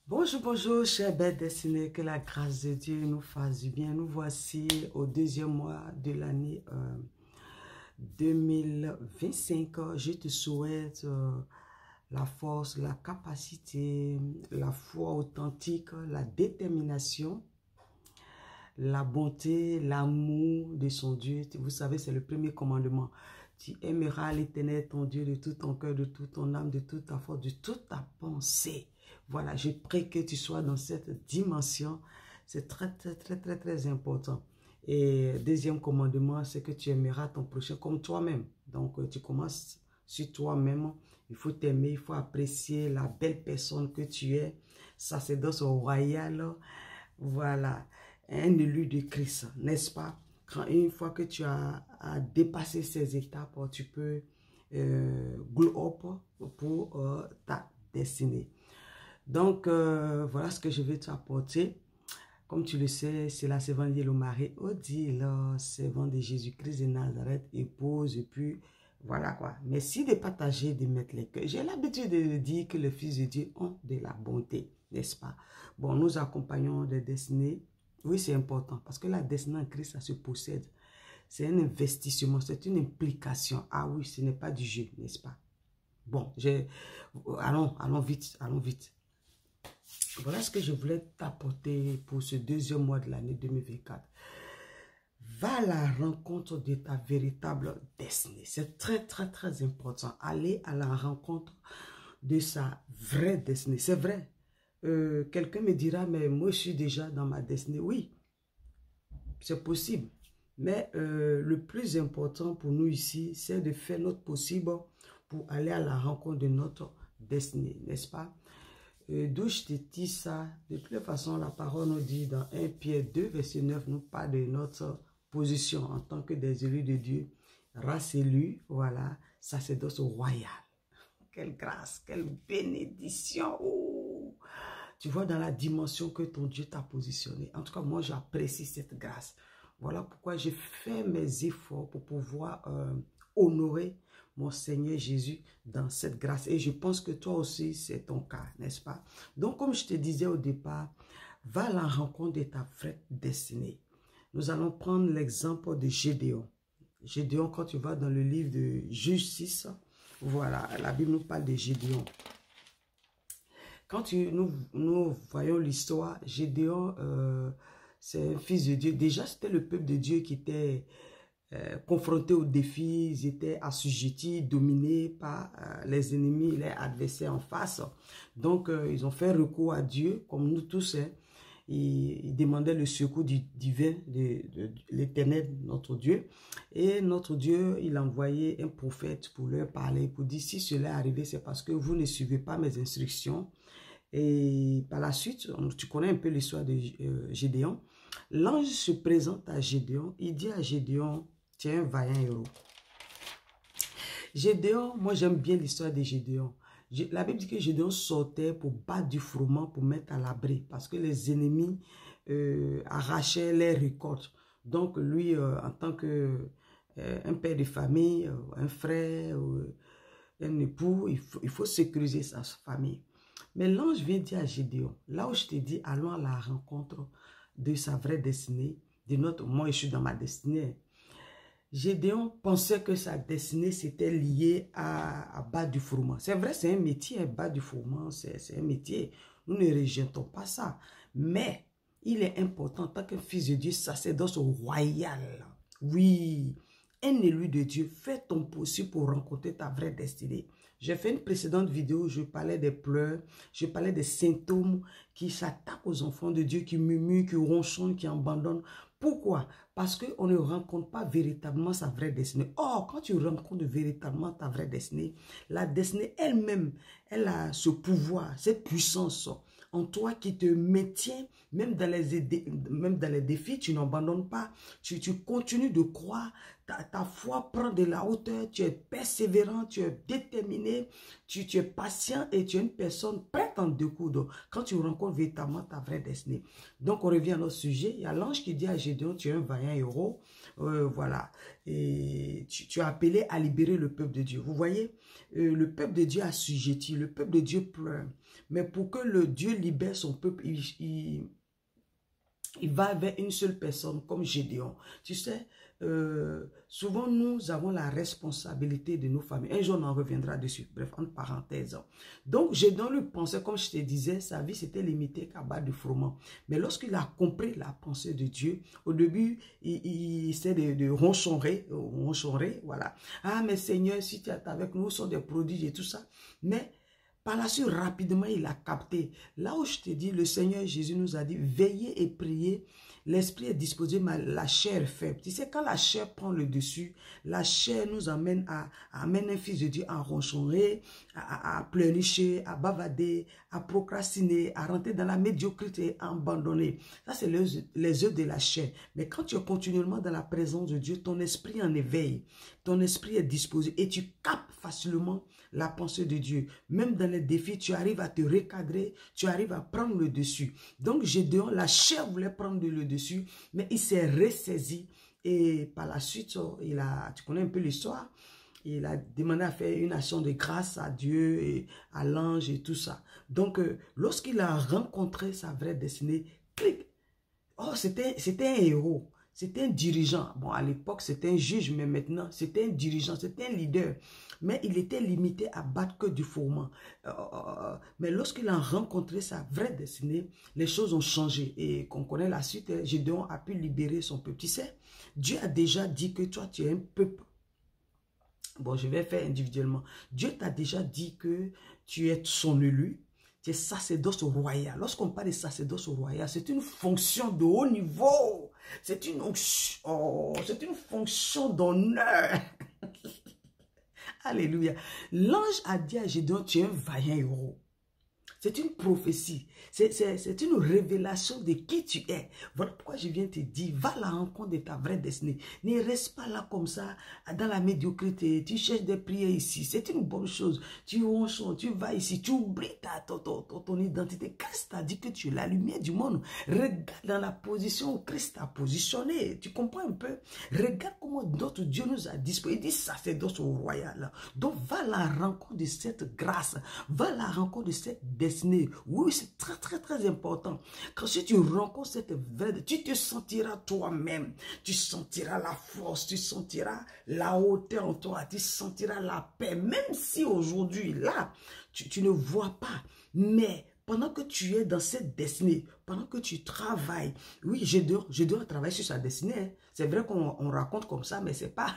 Bonjour, bonjour, chers belles destinées, que la grâce de Dieu nous fasse du bien. Nous voici au deuxième mois de l'année 2025. Je te souhaite la force, la capacité, la foi authentique, la détermination, la bonté, l'amour de son Dieu. Vous savez, c'est le premier commandement. Tu aimeras l'Éternel, ton Dieu, de tout ton cœur, de toute ton âme, de toute ta force, de toute ta pensée. Voilà, je prie que tu sois dans cette dimension. C'est très important. Et deuxième commandement, c'est que tu aimeras ton prochain comme toi-même. Donc, tu commences sur toi-même. Il faut t'aimer, il faut apprécier la belle personne que tu es. Sacerdoce royal. Voilà, un élu de Christ, n'est-ce pas? Une fois que tu as dépassé ces étapes, tu peux glow up pour ta destinée. Donc, voilà ce que je vais t'apporter. Comme tu le sais, c'est la servante de Marie, Odile, servante de Jésus-Christ de Nazareth, épouse, et puis voilà quoi. Merci de partager, de mettre les cœurs. J'ai l'habitude de dire que les fils de Dieu ont de la bonté, n'est-ce pas? Bon, nous accompagnons des destinées. Oui, c'est important parce que la destinée en Christ, ça se possède. C'est un investissement, c'est une implication. Ah oui, ce n'est pas du jeu, n'est-ce pas? Bon, allons vite, allons vite. Voilà ce que je voulais t'apporter pour ce deuxième mois de l'année 2024. Va à la rencontre de ta véritable destinée. C'est très important. Aller à la rencontre de sa vraie destinée. C'est vrai. Quelqu'un me dira, mais moi je suis déjà dans ma destinée. Oui, c'est possible. Mais le plus important pour nous ici, c'est de faire notre possible pour aller à la rencontre de notre destinée, n'est-ce pas? D'où je te dis ça, de toute façon, la parole nous dit dans 1 Pierre 2, verset 9, nous parle de notre position en tant que des élus de Dieu, race élue, voilà, sacerdoce royal. Quelle grâce, quelle bénédiction. Oh. Tu vois dans la dimension que ton Dieu t'a positionné. En tout cas, moi, j'apprécie cette grâce. Voilà pourquoi j'ai fait mes efforts pour pouvoir honorer mon Seigneur Jésus dans cette grâce. Et je pense que toi aussi, c'est ton cas, n'est-ce pas? Donc, comme je te disais au départ, va à la rencontre de ta vraie destinée. Nous allons prendre l'exemple de Gédéon. Gédéon, quand tu vas dans le livre de Juge 6, voilà, la Bible nous parle de Gédéon. Quand nous voyons l'histoire, Gédéon, c'est un fils de Dieu. Déjà, c'était le peuple de Dieu qui était confrontés aux défis, ils étaient assujettis, dominés par les ennemis, les adversaires en face. Donc, ils ont fait recours à Dieu, comme nous tous. Hein. Ils demandaient le secours divin de l'Éternel, notre Dieu. Et notre Dieu, il a envoyé un prophète pour leur parler, pour dire, si cela est arrivé, c'est parce que vous ne suivez pas mes instructions. Et par la suite, tu connais un peu l'histoire de Gédéon. L'ange se présente à Gédéon, il dit à Gédéon, tu es un vaillant héros. Gédéon, moi j'aime bien l'histoire de Gédéon. La Bible dit que Gédéon sortait pour battre du froment, pour mettre à l'abri, parce que les ennemis arrachaient les récoltes. Donc lui, en tant que un père de famille, un frère, un époux, il faut sécuriser sa famille. Mais l'ange vient dire à Gédéon, là où je te dis, allons à la rencontre de sa vraie destinée, de notre, moi je suis dans ma destinée. Gédéon pensait que sa destinée c'était lié à battre du froment. C'est vrai, c'est un métier, battre du froment, c'est un métier. Nous ne rejetons pas ça. Mais il est important en tant que fils de Dieu, sacerdoce royal. Oui, un élu de Dieu, fais ton possible pour rencontrer ta vraie destinée. J'ai fait une précédente vidéo où je parlais des pleurs, je parlais des symptômes qui s'attaquent aux enfants de Dieu, qui murmurent, qui ronchonnent, qui abandonnent. Pourquoi? Parce qu'on ne rencontre pas véritablement sa vraie destinée. Or, quand tu rencontres véritablement ta vraie destinée, la destinée elle-même, elle a ce pouvoir, cette puissance en toi qui te maintient, même dans les défis, tu n'abandonnes pas, tu continues de croire, ta foi prend de la hauteur, tu es persévérant, tu es déterminé, tu es patient et tu es une personne prête en découdre quand tu rencontres véritablement ta vraie destinée. Donc, on revient à notre sujet. Il y a l'ange qui dit à Gédéon, tu es un vaillant héros, voilà, et tu es appelé à libérer le peuple de Dieu. Vous voyez, le peuple de Dieu assujetti, le peuple de Dieu pleure. Mais pour que le Dieu libère son peuple, il va vers une seule personne comme Gédéon. Tu sais, souvent nous avons la responsabilité de nos familles. Un jour on en reviendra dessus. Bref, entre parenthèses. Donc Gédéon lui pensait, comme je te disais, sa vie s'était limitée qu'à battre du froment. Mais lorsqu'il a compris la pensée de Dieu, au début, il essaie de ronchonner, voilà. Ah mais Seigneur, si tu es avec nous, nous sommes des prodiges et tout ça. Mais par la suite, rapidement, il a capté. Là où je te dis, le Seigneur Jésus nous a dit, veillez et priez. L'esprit est disposé, mais la chair est faible. Tu sais, quand la chair prend le dessus, la chair nous amène à amener un fils de Dieu à ronchonner, à pleurnicher, à bavader, à procrastiner, à rentrer dans la médiocrité, à abandonner. Ça, c'est les œuvres de la chair. Mais quand tu es continuellement dans la présence de Dieu, ton esprit en éveille. Ton esprit est disposé et tu captes facilement la pensée de Dieu. Même dans les défis, tu arrives à te recadrer, tu arrives à prendre le dessus. Donc, Gédéon, la chair voulait prendre le dessus, mais il s'est ressaisi. Et par la suite, tu connais un peu l'histoire, il a demandé à faire une action de grâce à Dieu et à l'ange et tout ça. Donc, lorsqu'il a rencontré sa vraie destinée, clic, oh, c'était un héros. C'était un dirigeant. Bon, à l'époque, c'était un juge, mais maintenant, c'était un dirigeant, c'était un leader. Mais il était limité à battre que du fourment. Mais lorsqu'il a rencontré sa vraie destinée, les choses ont changé. Et qu'on connaît la suite, Gédéon a pu libérer son peuple. Tu sais, Dieu a déjà dit que toi, tu es un peuple. Bon, je vais faire individuellement. Dieu t'a déjà dit que tu es son élu. Tu es sacerdoce royal. Lorsqu'on parle de sacerdoce royal, c'est une fonction de haut niveau. C'est une fonction d'honneur. Alléluia. L'ange a dit à Gédéon, tu es un vaillant héros. C'est une prophétie. C'est une révélation de qui tu es. Voilà pourquoi je viens te dire, va à la rencontre de ta vraie destinée. Ne reste pas là comme ça, dans la médiocrité. Tu cherches des prières ici. C'est une bonne chose. Tu vas ici, tu oublies ton identité. Christ t'a dit que tu es la lumière du monde. Regarde dans la position où Christ t'a positionné. Tu comprends un peu? Regarde comment notre Dieu nous a disposé. Il dit sacerdoce royal. Donc va à la rencontre de cette grâce. Va à la rencontre de cette destinée. Oui, c'est très, très, très important. Quand si tu rencontres cette vraie, tu te sentiras toi-même. Tu sentiras la force, tu sentiras la hauteur en toi, tu sentiras la paix. Même si aujourd'hui, là, tu ne vois pas. Mais pendant que tu es dans cette destinée, pendant que tu travailles, oui, je dois travailler sur sa destinée. Hein. C'est vrai qu'on raconte comme ça, mais c'est pas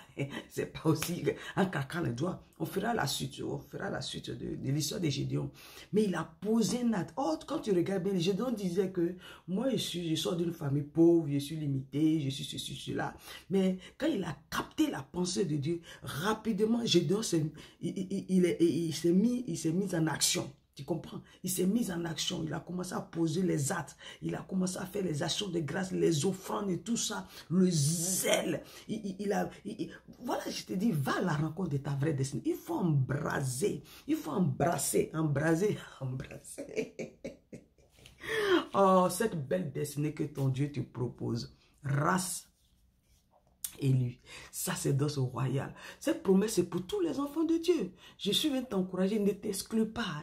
aussi un caca les doigts. On fera la suite de l'histoire de Gédéon. Mais il a posé un acte. Oh, quand tu regardes bien, Gédéon disait que moi, je sors d'une famille pauvre, je suis limité, je suis ceci, cela. Mais quand il a capté la pensée de Dieu, rapidement, Gédéon s'est mis en action. Tu comprends? Il s'est mis en action. Il a commencé à poser les actes. Il a commencé à faire les actions de grâce, les offrandes et tout ça. Le zèle. Voilà, je te dis, va à la rencontre de ta vraie destinée. Il faut embraser. Il faut embrasser. Oh, cette belle destinée que ton Dieu te propose. Race élu, sacerdoce royal. Cette promesse est pour tous les enfants de Dieu. Je suis venu t'encourager, ne t'exclus pas,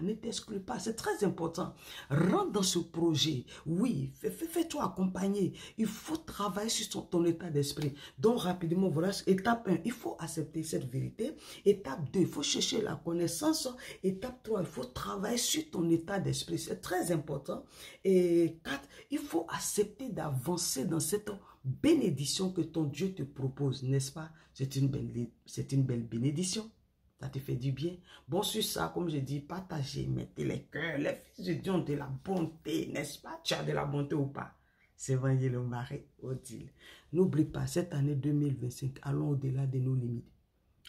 c'est très important. Rentre dans ce projet, oui, fais-toi accompagner. Il faut travailler sur ton état d'esprit. Donc rapidement, voilà, étape 1, il faut accepter cette vérité. Étape 2, il faut chercher la connaissance. Étape 3, il faut travailler sur ton état d'esprit, c'est très important. Et 4, il faut accepter d'avancer dans cette bénédiction que ton Dieu te propose, n'est-ce pas? C'est une belle bénédiction. Ça te fait du bien. Bon, sur ça, comme je dis, partagez, mettez les cœurs. Les fils de Dieu ont de la bonté, n'est-ce pas? Tu as de la bonté ou pas? C'est Évangile au Marais, Odile. N'oublie pas, cette année 2025, allons au-delà de nos limites.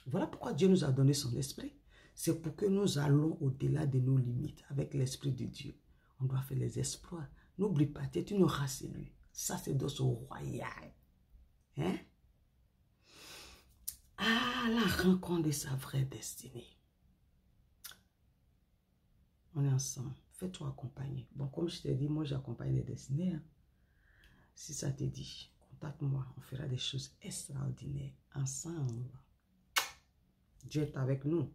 Voilà pourquoi Dieu nous a donné son esprit. C'est pour que nous allons au-delà de nos limites avec l'esprit de Dieu. On doit faire les exploits. N'oublie pas, tu es une race élue. Sacerdoce royal. Hein? À la rencontre de sa vraie destinée. On est ensemble. Fais-toi accompagner. Bon, comme je t'ai dit, moi j'accompagne les destinées. Hein? Si ça te dit, contacte-moi. On fera des choses extraordinaires ensemble. Dieu est avec nous.